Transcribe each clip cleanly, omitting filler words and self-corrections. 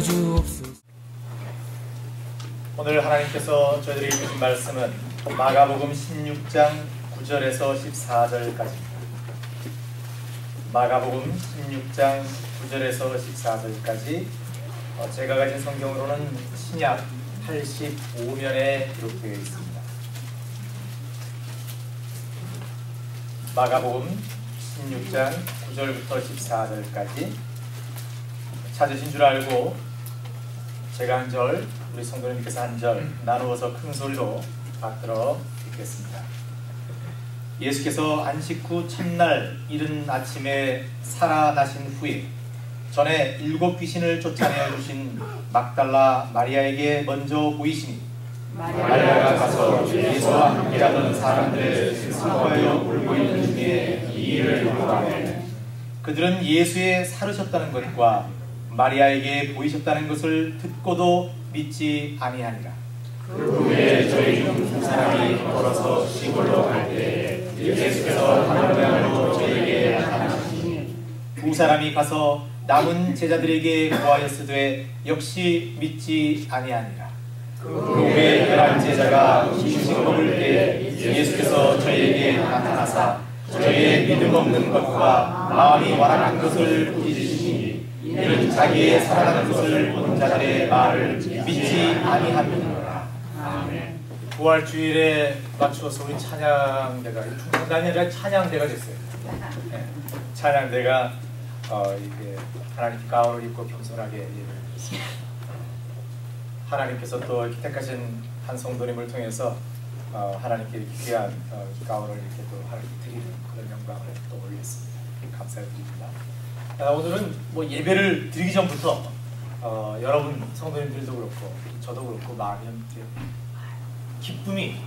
주옵소서. 오늘 하나님께서 저희들에게 주신 말씀은 마가복음 16장 9절에서 14절까지입니다. 마가복음 16장 9절에서 14절까지 제가 가진 성경으로는 신약 85면에 기록되어 있습니다. 마가복음 16장 9절부터 14절까지 찾으신 줄 알고 제가 한 절, 우리 성도님께서 한 절 나누어서 큰 소리로 받들어 읽겠습니다. 예수께서 안식 후 첫날 이른 아침에 살아나신 후에 전에 7 귀신을 쫓아내어 주신 막달라 마리아에게 먼저 보이시니 마리아가 가서 예수와 함께하던 사람들의 슬퍼하여 울고 있는 중에 이 일을 보고하매 그들은 예수의 사르셨다는 것과 마리아에게 보이셨다는 것을 듣고도 믿지 아니하니라. 그 후에 저희 중 2사람이 걸어서 시골로 갈 때 예수께서 다른 모양으로 저희에게 나타나시니 2사람이 가서 남은 제자들에게 고하였으되 역시 믿지 아니하니라. 그 후에 11제자가 음식 먹을 때 예수께서 저희에게 나타나사 저희의 믿음 없는 것과 마음이 완악한 것을 꾸짖으시니 이는 자기의 살아나는 것을 본 자들의 말을 믿지 아니함이니라. 아멘. 부활주일에 맞추어서 우리 찬양대가 중단이 아니라 찬양대가 됐어요. 네. 찬양대가 이렇게 하나님 가운을 입고 겸손하게 예배를 했습니다. 하나님께서 또 이렇게 택하신 한 성도님을 통해서 하나님께 이렇게 귀한 가운을 이렇게 또 하나님께 드리는 그런 영광을 또 올렸습니다. 감사드립니다. 오늘은 뭐 예배를 드리기 전부터 여러분 성도님들도 그렇고 저도 그렇고 마음이 기쁨이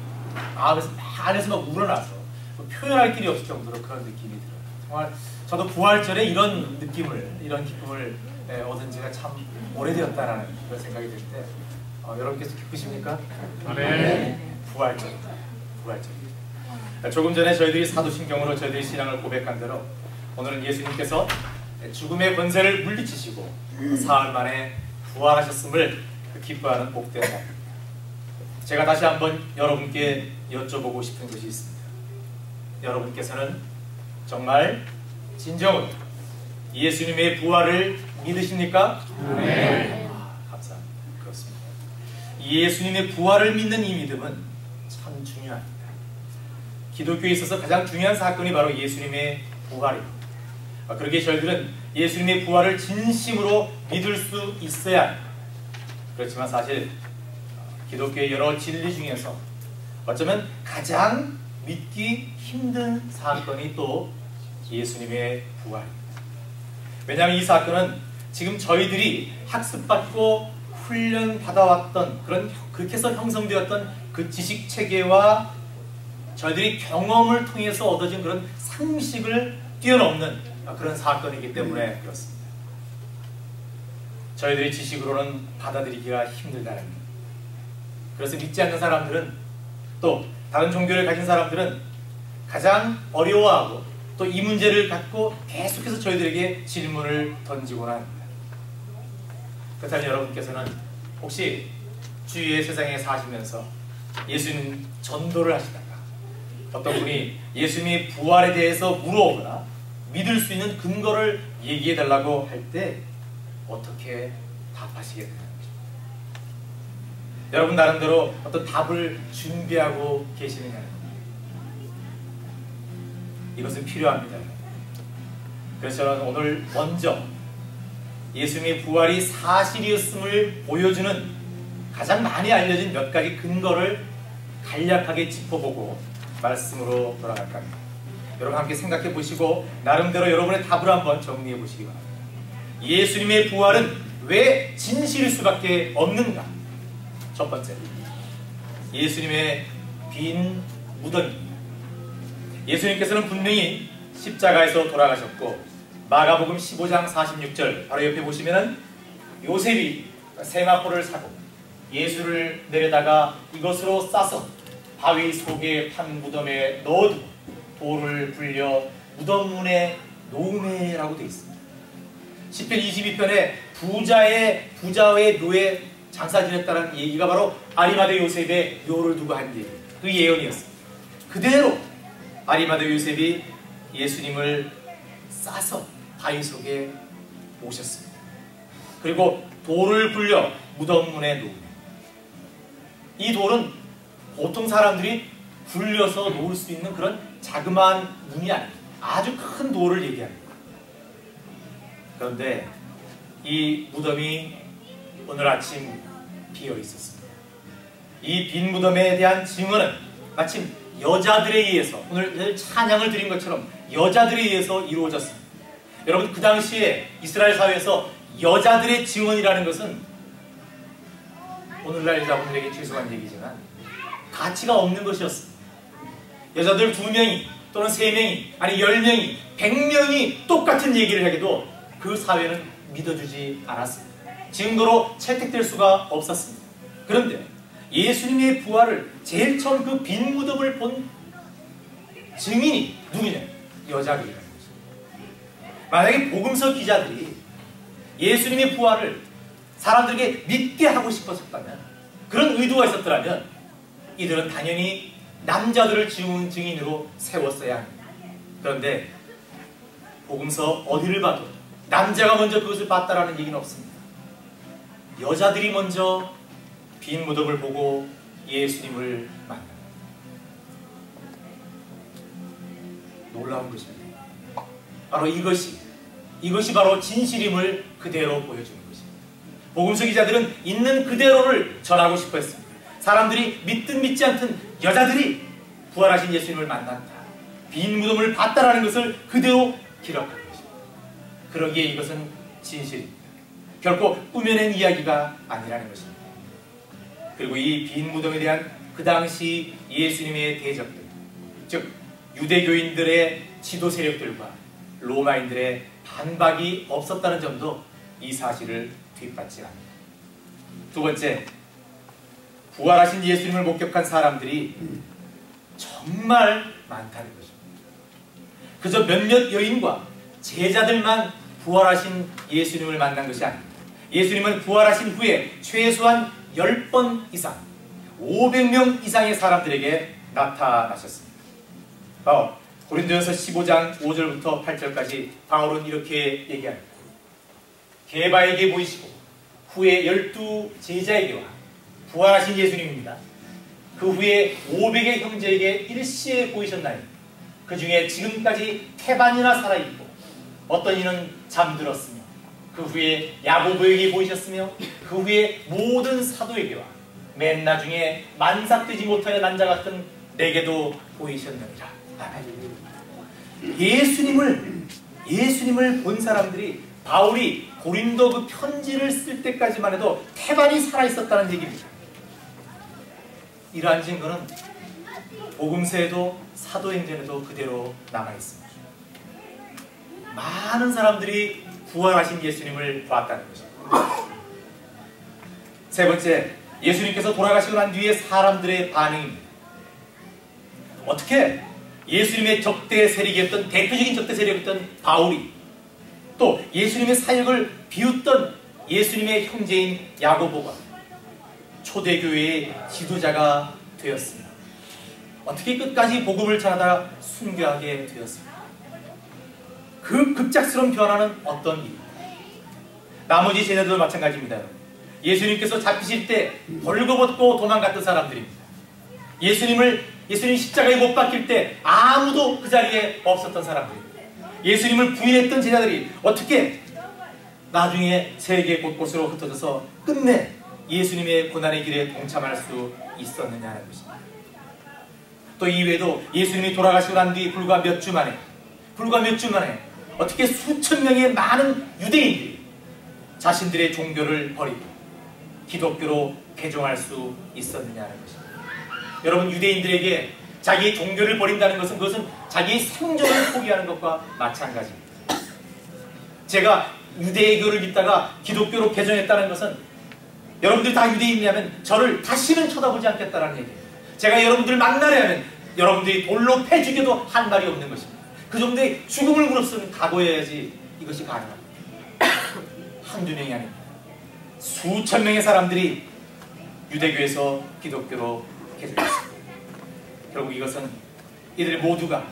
마음에서 안에서 막 우러나서 표현할 길이 없을 정도로 그런 느낌이 들어요. 정말 저도 부활절에 이런 느낌을, 이런 기쁨을 얻은 지가 참 오래되었다라는 그런 생각이 들 때 여러분께서 기쁘십니까? 네. 부활절. 조금 전에 저희들이 사도신경으로 저희들의 신앙을 고백한 대로 오늘은 예수님께서 죽음의 권세를 물리치시고 사흘 만에 부활하셨음을 기뻐하는 복된 날. 제가 다시 한번 여러분께 여쭤보고 싶은 것이 있습니다. 여러분께서는 정말 진정으로 예수님의 부활을 믿으십니까? 네. 감사합니다. 그렇습니다. 예수님의 부활을 믿는 이 믿음은 참 중요합니다. 기독교에 있어서 가장 중요한 사건이 바로 예수님의 부활입니다. 그러기에 저희들은 예수님의 부활을 진심으로 믿을 수 있어야 합니다. 그렇지만 사실 기독교의 여러 진리 중에서 어쩌면 가장 믿기 힘든 사건이 또 예수님의 부활입니다. 왜냐하면 이 사건은 지금 저희들이 학습받고 훈련받아왔던 그렇게 해서 형성되었던 그 지식체계와 저희들이 경험을 통해서 얻어진 그런 상식을 뛰어넘는 그런 사건이기 때문에 그렇습니다. 저희들의 지식으로는 받아들이기가 힘들다는 것. 그래서 믿지 않는 사람들은 또 다른 종교를 가진 사람들은 가장 어려워하고 또 이 문제를 갖고 계속해서 저희들에게 질문을 던지곤 합니다. 그렇다면 여러분께서는 혹시 주위의 세상에 사시면서 예수님 전도를 하시다가 어떤 분이 예수님의 부활에 대해서 물어오거나 믿을 수 있는 근거를 얘기해달라고 할 때 어떻게 답하시게 되는지 여러분 나름대로 어떤 답을 준비하고 계시느냐는 이것은 필요합니다. 그래서 저는 오늘 먼저 예수님의 부활이 사실이었음을 보여주는 가장 많이 알려진 몇 가지 근거를 간략하게 짚어보고 말씀으로 돌아갈까 합니다. 여러분 함께 생각해 보시고 나름대로 여러분의 답을 한번 정리해 보시기 바랍니다. 예수님의 부활은 왜 진실일 수밖에 없는가? 첫 번째, 예수님의 빈 무덤입니다. 예수님께서는 분명히 십자가에서 돌아가셨고 마가복음 15장 46절 바로 옆에 보시면은 요셉이 세마포를 사고 예수를 내려다가 이것으로 싸서 바위 속에 판 무덤에 넣어두고 돌을 굴려 무덤문에 놓으매라고 되어 있습니다. 시편 22편에 부자의 묘에 장사 지냈다는 얘기가 바로 아리마대 요셉의 묘를 두고 한 얘기, 그 예언이었습니다. 그대로 아리마대 요셉이 예수님을 싸서 바위 속에 모셨습니다. 그리고 돌을 굴려 무덤 문에 놓습니다. 이 돌은 보통 사람들이 굴려서 놓을 수 있는 그런 자그마한 문이 아닙니다. 아주 큰 돌을 얘기합니다. 그런데 이 무덤이 오늘 아침 비어 있었습니다. 이 빈 무덤에 대한 증언은 마침 여자들에 의해서, 오늘 찬양을 드린 것처럼 여자들에 의해서 이루어졌습니다. 여러분, 그 당시에 이스라엘 사회에서 여자들의 증언이라는 것은 오늘날 여자분들에게 죄송한 얘기지만 가치가 없는 것이었습니다. 여자들 2명이 또는 3명이 아니 10명이 100명이 똑같은 얘기를 하게도 그 사회는 믿어주지 않았습니다. 증거로 채택될 수가 없었습니다. 그런데 예수님의 부활을 제일 처음 그 빈 무덤을 본 증인이 누구냐? 여자들이라는 것입니다. 만약에 복음서 기자들이 예수님의 부활을 사람들에게 믿게 하고 싶었다면, 그런 의도가 있었더라면 이들은 당연히 남자들을 증인으로 세웠어야 합니다. 그런데 복음서 어디를 봐도 남자가 먼저 그것을 봤다라는 얘기는 없습니다. 여자들이 먼저 빈 무덤을 보고 예수님을 만납니다. 놀라운 것입니다. 바로 이것이 바로 진실임을 그대로 보여주는 것입니다. 복음서 기자들은 있는 그대로를 전하고 싶어 했습니다. 사람들이 믿든 믿지 않든 여자들이 부활하신 예수님을 만났다, 빈 무덤을 봤다라는 것을 그대로 기록한 것입니다. 그러기에 이것은 진실입니다. 결코 꾸며낸 이야기가 아니라는 것입니다. 그리고 이 빈 무덤에 대한 그 당시 예수님의 대적들, 즉 유대교인들의 지도 세력들과 로마인들의 반박이 없었다는 점도 이 사실을 뒷받지 합니다. 두 번째, 부활하신 예수님을 목격한 사람들이 정말 많다는 것입니다. 그저 몇몇 여인과 제자들만 부활하신 예수님을 만난 것이 아닙니다. 예수님은 부활하신 후에 최소한 10번 이상, 500명 이상의 사람들에게 나타나셨습니다. 고린도전서 15장 5절부터 8절까지 바울은 이렇게 얘기합니다. 게바에게 보이시고 후에 12 제자에게와 부활하신 예수님입니다. 그 후에 500의 형제에게 일시에 보이셨나니 그 중에 지금까지 태반이나 살아있고 어떤 이는 잠들었으며 그 후에 야고보에게 보이셨으며 그 후에 모든 사도에게와 맨 나중에 만삭되지 못하여 난 자 같은 내게도 보이셨느니라. 아멘. 예수님을 본 사람들이 바울이 고린도 그 편지를 쓸 때까지만 해도 태반이 살아있었다는 얘기입니다. 이러한 증거는 복음서에도 사도행전에도 그대로 남아있습니다. 많은 사람들이 부활하신 예수님을 봤다는 것입니다. 세 번째, 예수님께서 돌아가시고 난 뒤에 사람들의 반응입니다. 어떻게 예수님의 적대 세력이었던, 대표적인 적대 세력이었던 바울이 또 예수님의 사역을 비웃던 예수님의 형제인 야고보가 초대교회의 지도자가 되었습니다. 어떻게 끝까지 복음을 전하다가 순교하게 되었습니다. 그 급작스러운 변화는 어떤 일입니까? 나머지 제자들도 마찬가지입니다. 예수님께서 잡히실 때 벌거벗고 도망갔던 사람들입니다. 예수님 십자가에 못 박힐 때 아무도 그 자리에 없었던 사람들입니다. 예수님을 부인했던 제자들이 어떻게 나중에 세계 곳곳으로 흩어져서 끝내 예수님의 고난의 길에 동참할 수 있었느냐는 것입니다. 또 이외에도 예수님이 돌아가시고 난 뒤 불과 몇 주 만에 어떻게 수천 명의 많은 유대인들이 자신들의 종교를 버리고 기독교로 개종할 수 있었느냐는 것입니다. 여러분, 유대인들에게 자기의 종교를 버린다는 것은 그것은 자기의 생존을 포기하는 것과 마찬가지입니다. 제가 유대교를 믿다가 기독교로 개종했다는 것은 여러분들이 다 유대인이라면 저를 다시는 쳐다보지 않겠다는 얘기예요. 제가 여러분들을 만나려 하면 여러분들이 돌로 패 죽여도 한 말이 없는 것입니다. 그 정도의 죽음을 무릅쓰는 각오여야지 이것이 가능합니다. 한두 명이 아닙니다. 수천 명의 사람들이 유대교에서 기독교로 개종했습니다. 결국 이것은 이들의 모두가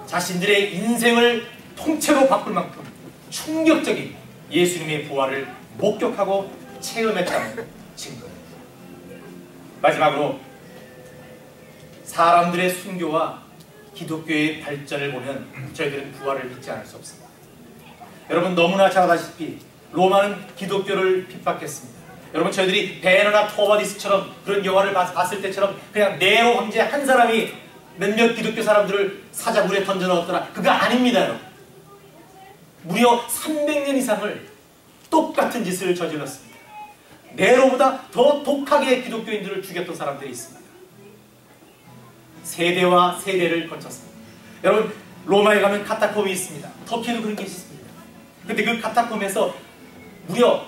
자신들의 인생을 통째로 바꿀 만큼 충격적인 예수님의 부활을 목격하고 체험했다는 증거입니다. 마지막으로 사람들의 순교와 기독교의 발전을 보면 저희들은 부활을 믿지 않을 수 없습니다. 여러분 너무나 잘 아다시피 로마는 기독교를 핍박했습니다. 여러분 저희들이 베너나 토바디스처럼 그런 영화를 봤을 때처럼 그냥 네로 황제 한 사람이 몇몇 기독교 사람들을 사자굴에 던져 넣었더라, 그거 아닙니다. 여러분. 무려 300년 이상을 똑같은 짓을 저질렀습니다. 네로보다 더 독하게 기독교인들을 죽였던 사람들이 있습니다. 세대와 세대를 거쳤습니다. 여러분 로마에 가면 카타콤이 있습니다. 터키도 그런 게 있습니다. 근데 그 카타콤에서 무려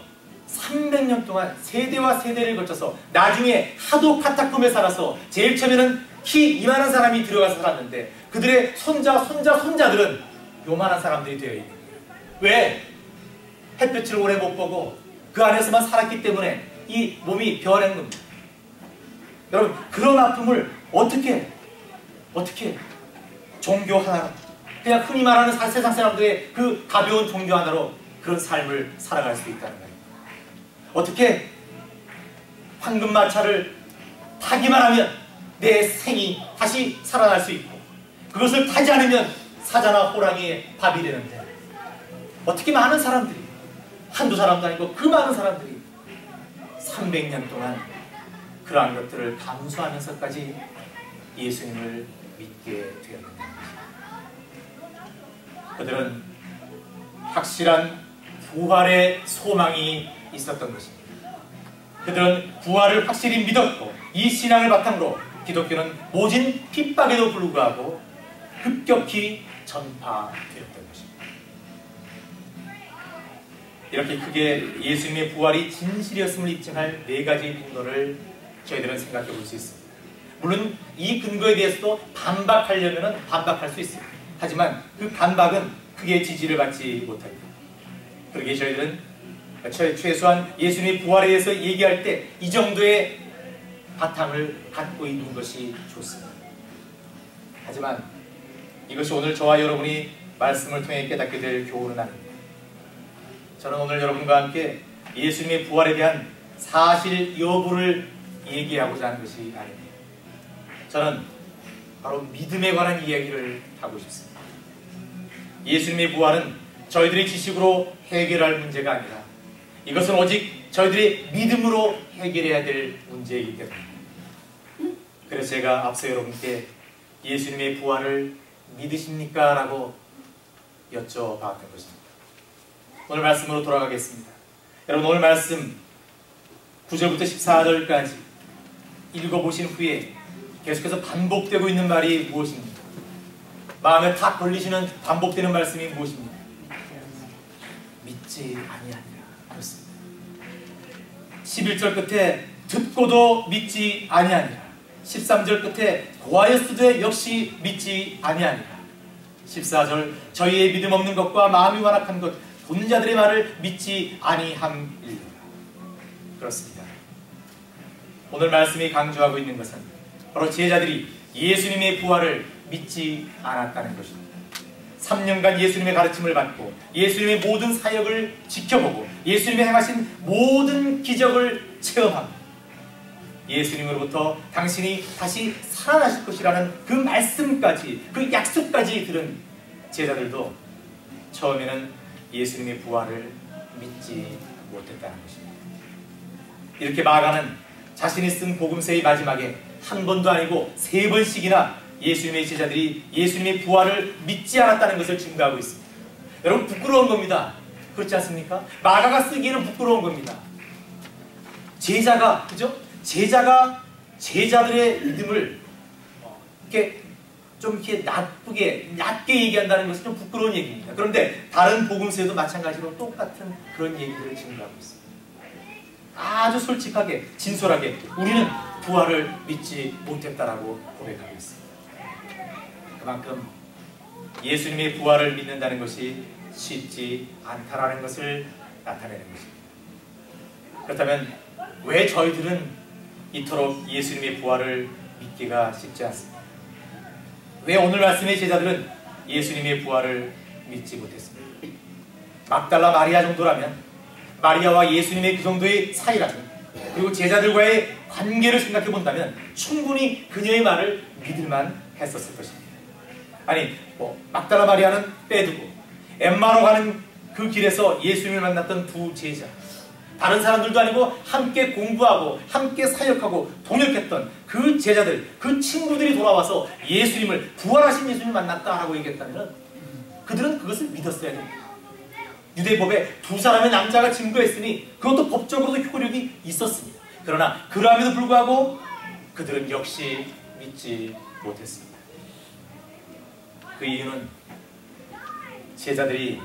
300년 동안 세대와 세대를 거쳐서 나중에 하도 카타콤에 살아서 제일 처음에는 키 이만한 사람이 들어가서 살았는데 그들의 손자들은 요만한 사람들이 되어 있는 거예요. 왜? 햇볕을 오래 못 보고 그 안에서만 살았기 때문에 이 몸이 변한 겁니다. 여러분 그런 아픔을 어떻게 종교 하나로, 그냥 흔히 말하는 세상 사람들의 그 가벼운 종교 하나로 그런 삶을 살아갈 수 있다는 거예요. 어떻게 황금마차를 타기만 하면 내 생이 다시 살아날 수 있고 그것을 타지 않으면 사자나 호랑이의 밥이 되는데 어떻게 많은 사람들이, 한두 사람도 아니고 그 많은 사람들이 300년 동안 그러한 것들을 감수하면서까지 예수님을 믿게 되었는가. 그들은 확실한 부활의 소망이 있었던 것입니다. 그들은 부활을 확실히 믿었고 이 신앙을 바탕으로 기독교는 모진 핍박에도 불구하고 급격히 전파되었던 것입니다. 이렇게 크게 예수님의 부활이 진실이었음을 입증할 4가지 근거를 저희들은 생각해 볼 수 있습니다. 물론 이 근거에 대해서도 반박하려면 반박할 수 있습니다. 하지만 그 반박은 크게 지지를 받지 못합니다. 그러기에 저희들은 최소한 예수님의 부활에 대해서 얘기할 때 이 정도의 바탕을 갖고 있는 것이 좋습니다. 하지만 이것이 오늘 저와 여러분이 말씀을 통해 깨닫게 될 교훈은 아닙니다. 저는 오늘 여러분과 함께 예수님의 부활에 대한 사실 여부를 얘기하고자 하는 것이 아닙니다. 저는 바로 믿음에 관한 이야기를 하고 싶습니다. 예수님의 부활은 저희들의 지식으로 해결할 문제가 아니라 이것은 오직 저희들의 믿음으로 해결해야 될 문제이기 때문입니다. 그래서 제가 앞서 여러분께 예수님의 부활을 믿으십니까? 라고 여쭤봤던 것입니다. 오늘 말씀으로 돌아가겠습니다. 여러분 오늘 말씀 9절부터 14절까지 읽어보신 후에 계속해서 반복되고 있는 말이 무엇입니까? 마음에 탁 걸리시는 반복되는 말씀이 무엇입니까? 믿지 아니하니라. 그렇습니다. 11절 끝에 듣고도 믿지 아니하니라. 13절 끝에 고하였으되 역시 믿지 아니하니라. 14절 저희의 믿음 없는 것과 마음이 완악한 것 본 자들의 말을 믿지 아니함이니라. 그렇습니다. 오늘 말씀이 강조하고 있는 것은 바로 제자들이 예수님의 부활을 믿지 않았다는 것입니다. 3년간 예수님의 가르침을 받고 예수님의 모든 사역을 지켜보고 예수님이 행하신 모든 기적을 체험하고 예수님으로부터 당신이 다시 살아나실 것이라는 그 말씀까지, 그 약속까지 들은 제자들도 처음에는 예수님의 부활을 믿지 못했다는 것입니다. 이렇게 마가는 자신이 쓴 복음서의 마지막에 한 번도 아니고 3번씩이나 예수님의 제자들이 예수님의 부활을 믿지 않았다는 것을 증거하고 있습니다. 여러분 부끄러운 겁니다. 그렇지 않습니까? 마가가 쓰기에는 부끄러운 겁니다. 제자가, 그죠? 제자가 제자들의 믿음을 이렇게 좀 이렇게 낮게 얘기한다는 것은 좀 부끄러운 얘기입니다. 그런데 다른 복음서에도 마찬가지로 똑같은 그런 얘기를 증거하고 있습니다. 아주 솔직하게, 진솔하게 우리는 부활을 믿지 못했다라고 고백하고 있습니다. 그만큼 예수님의 부활을 믿는다는 것이 쉽지 않다라는 것을 나타내는 것입니다. 그렇다면 왜 저희들은 이토록 예수님의 부활을 믿기가 쉽지 않습니까? 왜 오늘 말씀의 제자들은 예수님의 부활을 믿지 못했습니까? 막달라 마리아 정도라면, 마리아와 예수님의 그 정도의 사이라면, 그리고 제자들과의 관계를 생각해 본다면 충분히 그녀의 말을 믿을만 했었을 것입니다. 아니, 막달라 마리아는 빼두고 엠마로 가는 그 길에서 예수님을 만났던 두 제자, 다른 사람들도 아니고 함께 공부하고 함께 사역하고 동역했던 그 제자들, 그 친구들이 돌아와서 예수님을, 부활하신 예수님을 만났다라고 얘기했다면 그들은 그것을 믿었어야 됩니다. 유대법에 두 사람의 남자가 증거했으니 그것도 법적으로도 효력이 있었습니다. 그러나 그러함에도 불구하고 그들은 역시 믿지 못했습니다. 그 이유는 제자들이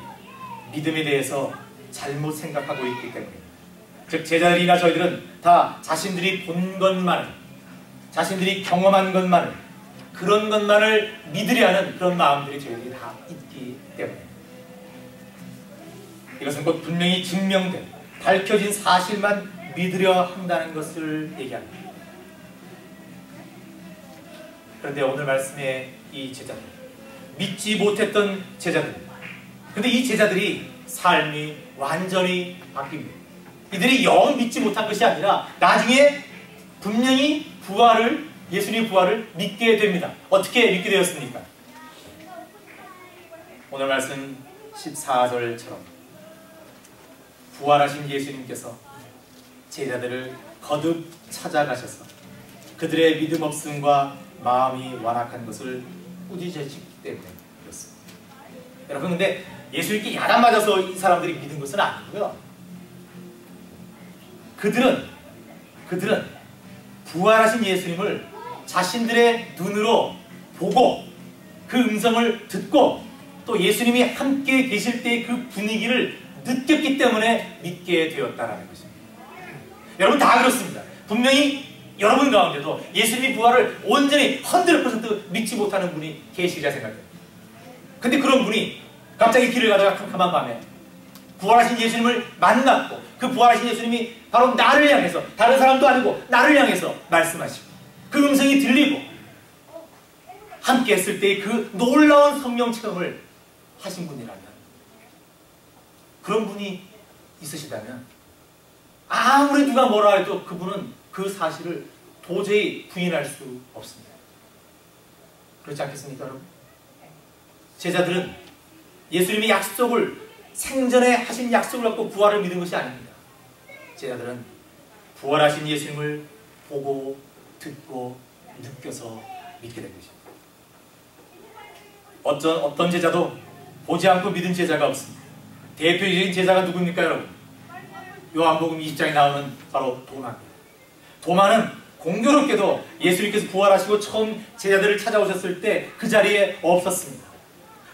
믿음에 대해서 잘못 생각하고 있기 때문입니다. 즉, 제자들이나 저희들은 다 자신들이 본 것만을, 자신들이 경험한 것만을, 그런 것만을 믿으려 하는 그런 마음들이 저희들이 다 있기 때문입니다. 이것은 곧 분명히 증명된, 밝혀진 사실만 믿으려 한다는 것을 얘기합니다. 그런데 오늘 말씀의 이 제자들, 믿지 못했던 제자들, 근데 이 제자들이 삶이 완전히 바뀝니다. 이들이 영 믿지 못한 것이 아니라 나중에 분명히 부활을, 예수님의 부활을 믿게 됩니다. 어떻게 믿게 되었습니까? 오늘 말씀 14절처럼 부활하신 예수님께서 제자들을 거듭 찾아가셔서 그들의 믿음 없음과 마음이 완악한 것을 꾸짖으시기 때문에 그렇습니다. 여러분, 근데 예수님께 야단 맞아서 이 사람들이 믿은 것은 아니고요. 그들은 부활하신 예수님을 자신들의 눈으로 보고 그 음성을 듣고 또 예수님이 함께 계실 때의 그 분위기를 느꼈기 때문에 믿게 되었다라는 것입니다. 여러분, 다 그렇습니다. 분명히 여러분 가운데도 예수님의 부활을 온전히 100% 믿지 못하는 분이 계시리라 생각해요. 근데 그런 분이 갑자기 길을 가다가 캄캄한 밤에 부활하신 예수님을 만났고, 그 부활하신 예수님이 바로 나를 향해서, 다른 사람도 아니고 나를 향해서 말씀하시고 그 음성이 들리고 함께 했을 때의 그 놀라운 성령 체험을 하신 분이라면, 그런 분이 있으시다면 아무리 누가 뭐라 해도 그분은 그 사실을 도저히 부인할 수 없습니다. 그렇지 않겠습니까, 여러분? 제자들은 예수님의 약속을, 생전에 하신 약속을 갖고 부활을 믿은 것이 아닙니다. 제자들은 부활하신 예수님을 보고 듣고 느껴서 믿게 된 것입니다. 어떤 제자도 보지 않고 믿은 제자가 없습니다. 대표적인 제자가 누굽니까, 여러분? 요한복음 20장에 나오는 바로 도마입니다. 도마는 공교롭게도 예수님께서 부활하시고 처음 제자들을 찾아오셨을 때 그 자리에 없었습니다.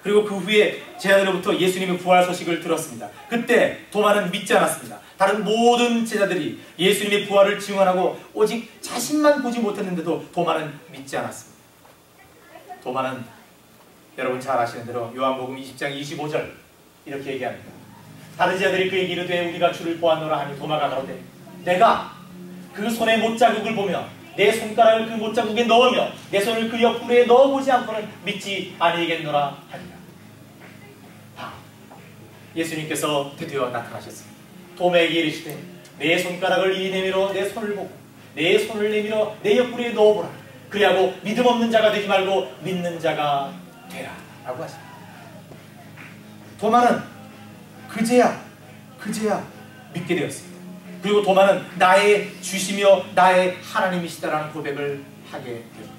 그리고 그 후에 제자들로부터 예수님의 부활 소식을 들었습니다. 그때 도마는 믿지 않았습니다. 다른 모든 제자들이 예수님의 부활을 증언하고 오직 자신만 보지 못했는데도 도마는 믿지 않았습니다. 도마는 여러분 잘 아시는 대로 요한복음 20장 25절 이렇게 얘기합니다. 다른 제자들이 그에게 이르되 우리가 주를 보았노라 하니 도마가 가로되 내가 그 손의 못자국을 보며 내 손가락을 그 못자국에 넣으며 내 손을 그 옆구리에 넣어보지 않고는 믿지 아니겠노라 하니라. 예수님께서 드디어 나타나셨습니다. 도마에게 이르시되 내 손가락을 이리 내밀어 내 손을 보고 내 손을 내밀어 내 옆구리에 넣어보라. 그리하고 믿음 없는 자가 되지 말고 믿는 자가 되라 라고 하십니다. 도마는 그제야 믿게 되었습니다. 그리고 도마는 나의 주시며 나의 하나님이시다라는 고백을 하게 됩니다.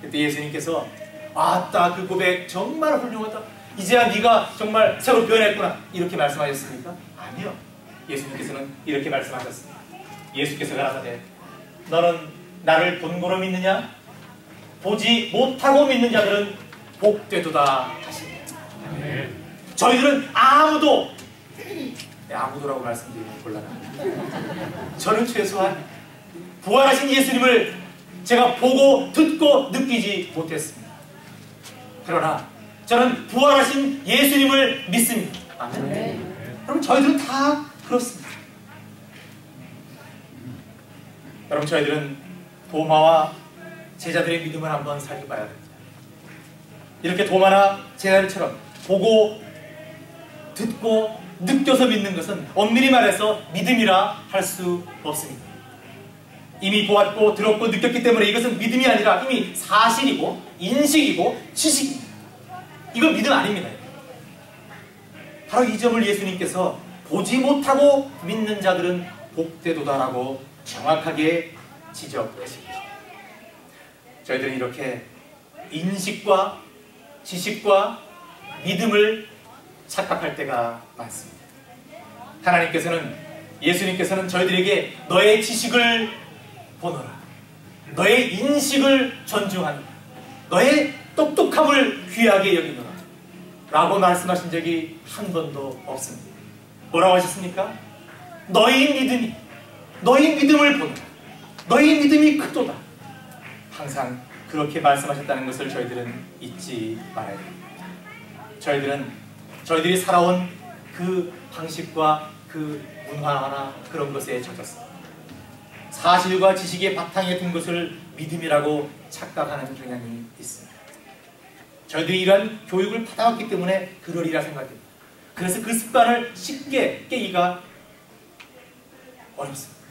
그때 예수님께서 아따 그 고백 정말 훌륭하다. 이제야 네가 정말 새로 변했구나. 이렇게 말씀하셨습니까? 아니요. 예수님께서는 이렇게 말씀하셨습니다. 예수께서 가라사대 너는 나를 본고로 믿느냐? 보지 못하고 믿는 자들은 복되도다 하시네. 저희들은 아무도라고 말씀드리면 곤란합니다. 저는 최소한 부활하신 예수님을 제가 보고 듣고 느끼지 못했습니다. 그러나 저는 부활하신 예수님을 믿습니다. 아멘. 여러분, 저희들은 다 그렇습니다. 여러분, 저희들은 도마와 제자들의 믿음을 한번 살펴봐야 됩니다. 이렇게 도마나 제자들처럼 보고 듣고 느껴서 믿는 것은 엄밀히 말해서 믿음이라 할 수 없습니다. 이미 보았고 들었고 느꼈기 때문에 이것은 믿음이 아니라 이미 사실이고 인식이고 지식입니다. 이건 믿음 아닙니다. 바로 이 점을 예수님께서 보지 못하고 믿는 자들은 복되도다라고 정확하게 지적하십니다. 저희들은 이렇게 인식과 지식과 믿음을 착각할 때가 많습니다. 예수님께서는 저희들에게 너의 지식을 보너라, 너의 인식을 존중하노라, 너의 똑똑함을 귀하게 여기노라 라고 말씀하신 적이 한 번도 없습니다. 뭐라고 하셨습니까? 너희 믿음을 보노라, 너희 믿음이 크도다. 항상 그렇게 말씀하셨다는 것을 저희들은 잊지 말아야 됩니다. 저희들이 살아온 그 방식과 그 문화나 그런 것에 젖었습니다. 사실과 지식의 바탕에 둔 것을 믿음이라고 착각하는 경향이 있습니다. 저희들이 이러한 교육을 받아왔기 때문에 그러리라 생각됩니다. 그래서 그 습관을 쉽게 깨기가 어렵습니다.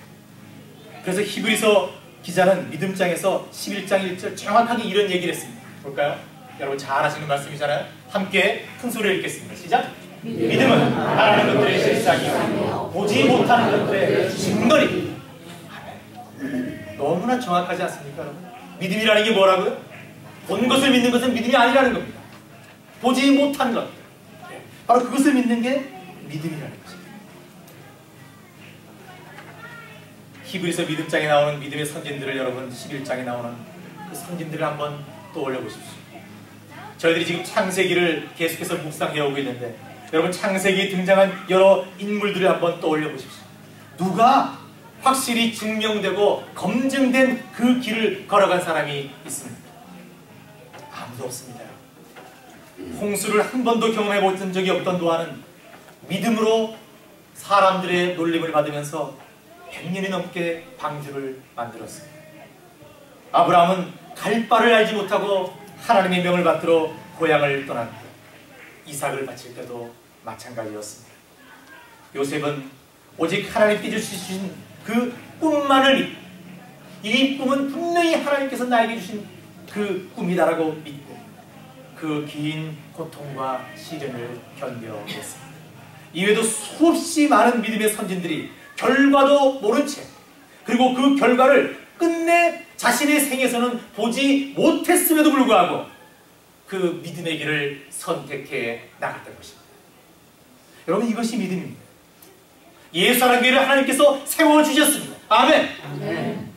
그래서 히브리서 기자는 믿음장에서 11장 1절 정확하게 이런 얘기를 했습니다. 볼까요? 여러분 잘 아시는 말씀이잖아요. 함께 큰 소리를 읽겠습니다. 시작! 믿음은 바라는 것들의 실상이요 보지 못하는 것들의 증거입니다. 너무나 정확하지 않습니까, 여러분? 믿음이라는 게 뭐라고요? 본 것을 믿는 것은 믿음이 아니라는 겁니다. 보지 못한 것, 바로 그것을 믿는 게 믿음이라는 것입니다. 히브리서 믿음장에 나오는 믿음의 선진들을 여러분 11장에 나오는 그 선진들을 한번 떠올려 보십시오. 저희들이 지금 창세기를 계속해서 묵상해오고 있는데 여러분, 창세기에 등장한 여러 인물들을 한번 떠올려 보십시오. 누가 확실히 증명되고 검증된 그 길을 걸어간 사람이 있습니다? 아무도 없습니다. 홍수를 한 번도 경험해 본 적이 없던 노아는 믿음으로 사람들의 놀림을 받으면서 100년이 넘게 방주를 만들었습니다. 아브라함은 갈 바를 알지 못하고 하나님의 명을 받들어 고향을 떠났고 이삭을 바칠 때도 마찬가지였습니다. 요셉은 오직 하나님께 주신 그 꿈만을 믿고, 이 꿈은 분명히 하나님께서 나에게 주신 그 꿈이다라고 믿고 그 긴 고통과 시련을 견뎌냈습니다. 이외에도 수없이 많은 믿음의 선진들이 결과도 모른 채, 그리고 그 결과를 끝내 자신의 생에서는 보지 못했음에도 불구하고 그 믿음의 길을 선택해 나갔던 것입니다. 여러분, 이것이 믿음입니다. 예수라는 교회를 하나님께서 세워주셨습니다. 아멘. 아멘.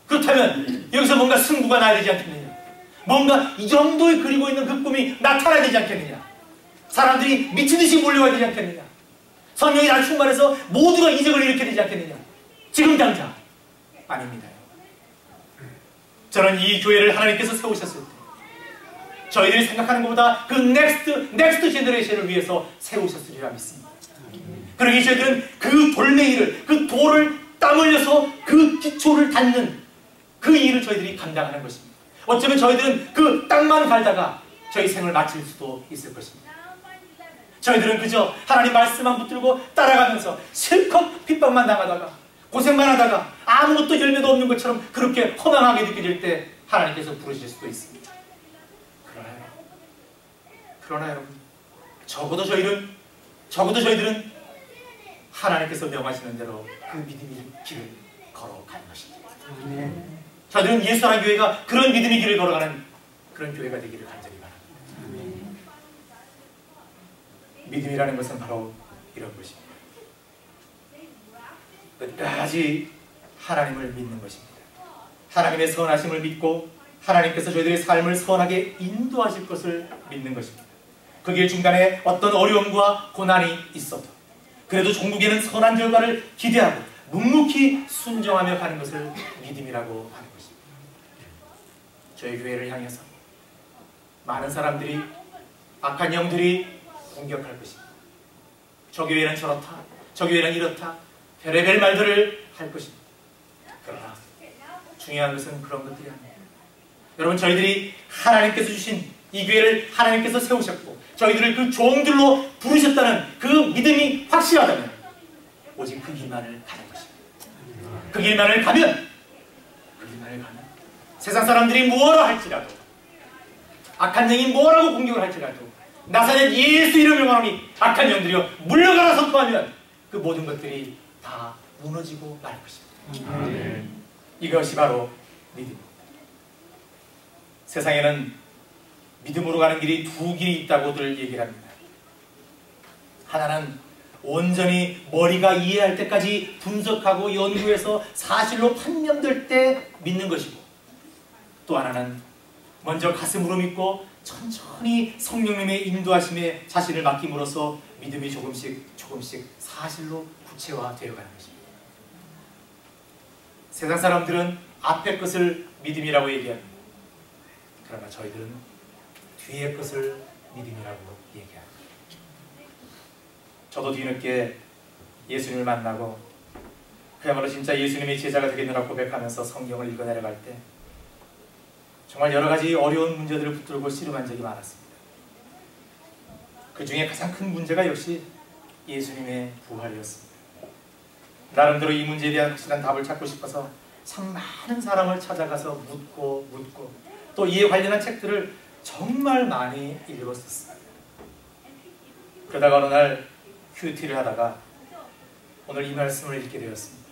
그렇다면 여기서 뭔가 승부가 나야 되지 않겠느냐? 뭔가 이 정도에 그리고 있는 그 꿈이 나타나야 되지 않겠느냐? 사람들이 미친듯이 몰려와야 되지 않겠느냐? 성령이 날 충만해서 모두가 이적을 일으켜야 되지 않겠느냐? 지금 당장 아닙니다. 저는 이 교회를 하나님께서 세우셨을 때 저희들이 생각하는 것보다 그 넥스트 제너레이션을 위해서 세우셨으리라 믿습니다. 그러기 저희들은 그 돌멩이를, 그 돌을 땀 흘려서 그 기초를 닫는 그 일을 저희들이 감당하는 것입니다. 어쩌면 저희들은 그 땅만 갈다가 저희 생을 마칠 수도 있을 것입니다. 저희들은 그저 하나님 말씀만 붙들고 따라가면서 실컷 핍박만 당하다가 고생만 하다가 아무것도 열매도 없는 것처럼 그렇게 허망하게 느껴질 때 하나님께서 부르실 수도 있습니다. 그러나 여러분, 적어도 저희들은 하나님께서 명하시는 대로 그 믿음의 길을 걸어가는 것입니다. 저희들은 예수라는 교회가 그런 믿음의 길을 걸어가는 그런 교회가 되기를 간절히 바랍니다. 믿음이라는 것은 바로 이런 것입니다. 끝까지 하나님을 믿는 것입니다. 하나님의 선하심을 믿고 하나님께서 저희들의 삶을 선하게 인도하실 것을 믿는 것입니다. 그 길 중간에 어떤 어려움과 고난이 있어도 그래도 종국에는 선한 결과를 기대하고 묵묵히 순종하며 가는 것을 믿음이라고 하는 것입니다. 저희 교회를 향해서 많은 사람들이, 악한 영들이 공격할 것입니다. 저 교회는 저렇다, 저 교회는 이렇다, 별의별 말들을 할 것입니다. 그러나 중요한 것은 그런 것들이 아닙니다. 여러분, 저희들이 하나님께서 주신 이 교회를 하나님께서 세우셨고 저희들을 그 종들로 부르셨다는 그 믿음이 확실하다면 오직 그 길만을 가는 것입니다. 그 길만을 가면 세상 사람들이 뭐라 할지라도, 악한 영이 뭐라고 공격을 할지라도 나사렛 예수 이름을 말하니 악한 영들이여 물러가라 선포하면 그 모든 것들이 다 무너지고 말 것입니다. 이것이 바로 믿음입니다. 세상에는 믿음으로 가는 길이 두 길이 있다고들 얘기를 합니다. 하나는 온전히 머리가 이해할 때까지 분석하고 연구해서 사실로 판명될 때 믿는 것이고, 또 하나는 먼저 가슴으로 믿고 천천히 성령님의 인도하심에 자신을 맡김으로써 믿음이 조금씩 사실로 구체화되어 가는 것입니다. 세상 사람들은 앞의 것을 믿음이라고 얘기합니다. 그러나 저희들은 뒤의 것을 믿음이라고 얘기합니다. 저도 뒤늦게 예수님을 만나고 그야말로 진짜 예수님의 제자가 되겠노라 고백하면서 성경을 읽어 내려갈 때 정말 여러 가지 어려운 문제들을 붙들고 씨름한 적이 많았습니다. 그 중에 가장 큰 문제가 역시 예수님의 부활이었습니다. 나름대로 이 문제에 대한 확실한 답을 찾고 싶어서 참 많은 사람을 찾아가서 묻고 또 이에 관련한 책들을 정말 많이 읽었었습니다. 그러다가 어느 날 큐티를 하다가 오늘 이 말씀을 읽게 되었습니다.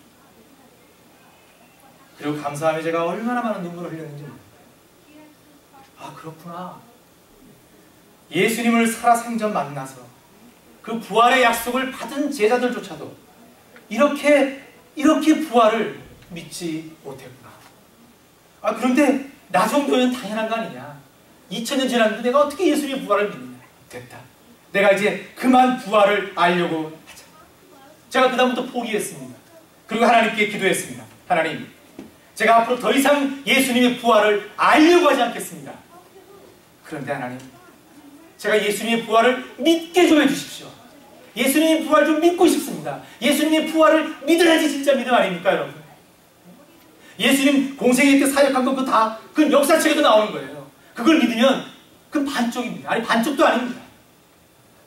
그리고 감사하며 제가 얼마나 많은 눈물을 흘렸는지 모릅니다. 아, 그렇구나. 예수님을 살아생전 만나서 그 부활의 약속을 받은 제자들조차도 이렇게 부활을 믿지 못했구나. 아, 그런데 나 정도는 당연한 거 아니냐. 2000년 지났는데 내가 어떻게 예수님의 부활을 믿느냐. 됐다. 내가 이제 그만 부활을 알려고 하자. 제가 그다음부터 포기했습니다. 그리고 하나님께 기도했습니다. 하나님, 제가 앞으로 더 이상 예수님의 부활을 알려고 하지 않겠습니다. 그런데 하나님, 제가 예수님의 부활을 믿게 좀 해주십시오. 예수님의 부활 좀 믿고 싶습니다. 예수님의 부활을 믿어야지 진짜 믿음 아닙니까, 여러분? 예수님 공생애 때 사역한 거 그 역사책에도 나오는 거예요. 그걸 믿으면 그 반쪽입니다. 아니, 반쪽도 아닙니다.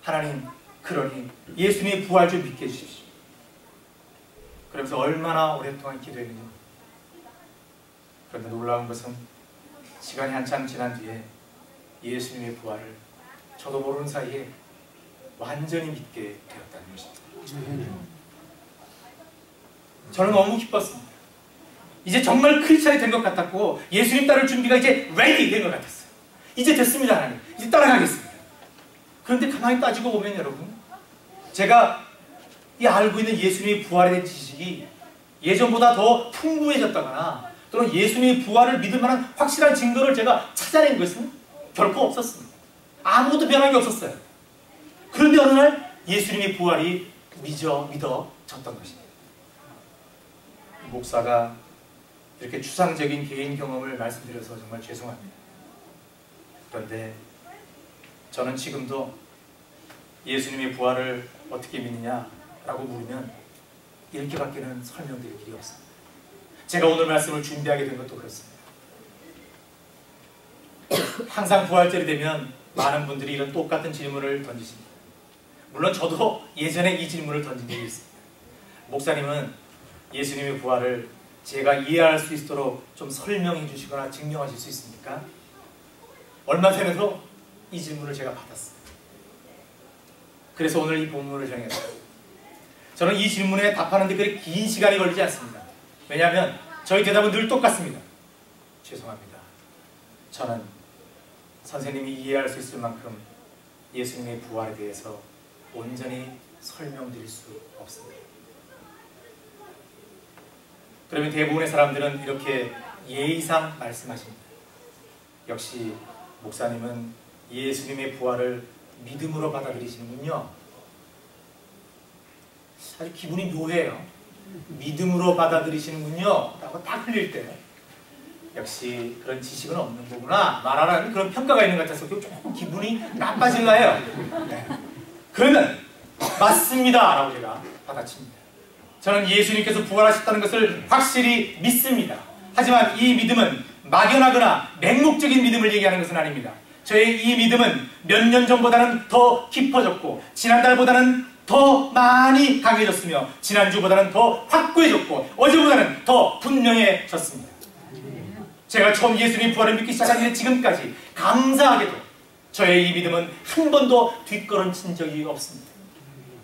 하나님, 그러니 예수님의 부활 좀 믿게 해주십시오. 그러면서 얼마나 오랫동안 기도했는지. 그런데 놀라운 것은 시간이 한참 지난 뒤에 예수님의 부활을 저도 모르는 사이에 완전히 믿게 되었다는 것입니다. 저는 너무 기뻤습니다. 이제 정말 크리스찬이 된 것 같았고 예수님 따를 준비가 이제 레디 된 것 같았어요. 이제 됐습니다, 하나님. 이제 따라가겠습니다. 그런데 가만히 따지고 보면 여러분, 제가 이 알고 있는 예수님의 부활에 대한 지식이 예전보다 더 풍부해졌다거나 또는 예수님의 부활을 믿을 만한 확실한 증거를 제가 찾아낸 것은 결코 없었습니다. 아무것도 변한 게 없었어요. 그런데 어느 날 예수님의 부활이 믿어졌던 것입니다. 목사가 이렇게 추상적인 개인 경험을 말씀드려서 정말 죄송합니다. 그런데 저는 지금도 예수님의 부활을 어떻게 믿느냐라고 물으면 이렇게밖에는 설명드릴 길이 없습니다. 제가 오늘 말씀을 준비하게 된 것도 그렇습니다. 항상 부활절이 되면 많은 분들이 이런 똑같은 질문을 던지십니다. 물론 저도 예전에 이 질문을 던진 적이 있습니다. 목사님은 예수님의 부활을 제가 이해할 수 있도록 좀 설명해 주시거나 증명하실 수 있습니까? 얼마 전에도 이 질문을 제가 받았습니다. 그래서 오늘 이 본문을 정했어요. 저는 이 질문에 답하는 데 그렇게 긴 시간이 걸리지 않습니다. 왜냐하면 저희 대답은 늘 똑같습니다. 죄송합니다. 저는 선생님이 이해할 수 있을 만큼 예수님의 부활에 대해서 온전히 설명드릴 수 없습니다. 그러면 대부분의 사람들은 이렇게 예의상 말씀하십니다. 역시 목사님은 예수님의 부활을 믿음으로 받아들이시는군요. 아주 기분이 묘해요. 믿음으로 받아들이시는군요 라고 딱 흘릴 때 역시 그런 지식은 없는 거구나 말하는 그런 평가가 있는 것 같아서 조금 기분이 나빠질라 해요. 네. 그러면 맞습니다 라고 제가 받아칩니다. 저는 예수님께서 부활하셨다는 것을 확실히 믿습니다. 하지만 이 믿음은 막연하거나 맹목적인 믿음을 얘기하는 것은 아닙니다. 저의 이 믿음은 몇 년 전보다는 더 깊어졌고 지난달보다는 더 많이 강해졌으며 지난주보다는 더 확고해졌고 어제보다는 더 분명해졌습니다. 제가 처음 예수님 부활을 믿기 시작한 이래 지금까지 감사하게도 저의 이 믿음은 한 번도 뒷걸음친 적이 없습니다.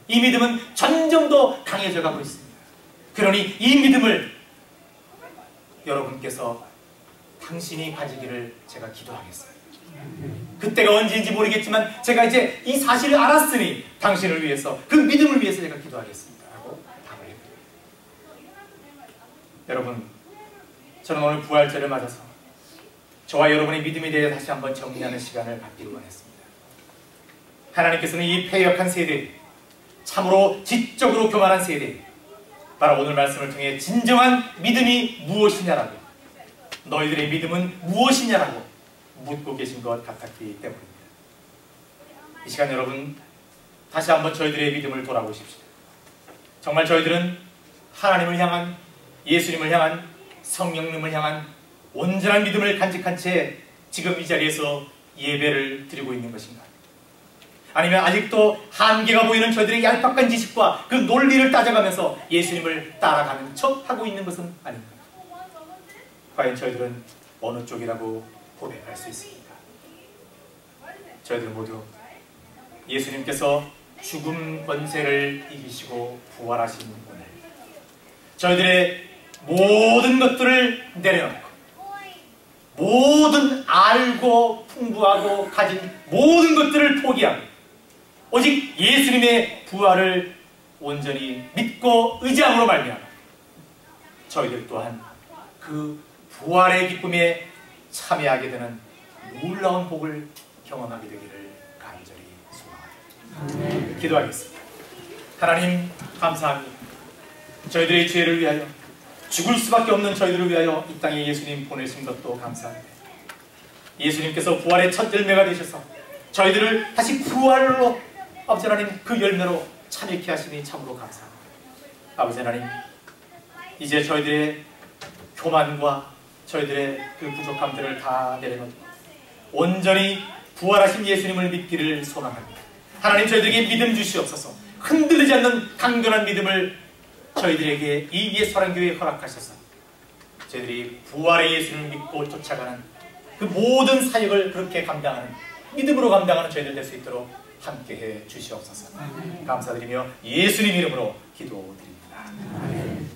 이 믿음은 점점 더 강해져 가고 있습니다. 그러니 이 믿음을 여러분께서 당신이 가지기를 제가 기도하겠어요. 그때가 언제인지 모르겠지만 제가 이제 이 사실을 알았으니 당신을 위해서 그 믿음을 위해서 제가 기도하겠습니다 라고 답을 해요. 여러분, 저는 오늘 부활절을 맞아서 저와 여러분의 믿음에 대해 다시 한번 정리하는 시간을 갖기를 원했습니다. 하나님께서는 이 패역한 세대, 참으로 지적으로 교만한 세대, 바로 오늘 말씀을 통해 진정한 믿음이 무엇이냐라고, 너희들의 믿음은 무엇이냐라고 묻고 계신 것 같았기 때문입니다. 이 시간 여러분, 다시 한번 저희들의 믿음을 돌아보십시오. 정말 저희들은 하나님을 향한, 예수님을 향한, 성령님을 향한 온전한 믿음을 간직한 채 지금 이 자리에서 예배를 드리고 있는 것인가? 아니면 아직도 한계가 보이는 저희들의 얄팍한 지식과 그 논리를 따져가면서 예수님을 따라가는 척 하고 있는 것은 아닌가? 과연 저희들은 어느 쪽이라고 고백할 수 있습니까? 저희들 모두 예수님께서 죽음 권세를 이기시고 부활하신 오늘, 저희들의 모든 것들을 내려놓고 모든 알고 풍부하고 가진 모든 것들을 포기하고 오직 예수님의 부활을 온전히 믿고 의지함으로 말미암아 저희들 또한 그 부활의 기쁨에 참여하게 되는 놀라운 복을 경험하게 되기를 간절히 소망합니다. 기도하겠습니다. 하나님 감사합니다. 저희들의 죄를 위하여, 죽을 수밖에 없는 저희들을 위하여 이 땅에 예수님 보내신 것도 감사합니다. 예수님께서 부활의 첫 열매가 되셔서 저희들을 다시 부활로, 아버지 하나님, 그 열매로 참여케 하시니 참으로 감사합니다. 아버지 하나님, 이제 저희들의 교만과 저희들의 그 부족함들을 다 내려놓고 온전히 부활하신 예수님을 믿기를 소망합니다. 하나님, 저희들에게 믿음 주시옵소서. 흔들리지 않는 강건한 믿음을 저희들에게 이 예수사랑교회에 허락하셔서 저희들이 부활의 예수님을 믿고 쫓아가는 그 모든 사역을 그렇게 감당하는, 믿음으로 감당하는 저희들 될 수 있도록 함께해 주시옵소서. 감사드리며 예수님 이름으로 기도드립니다. 아멘.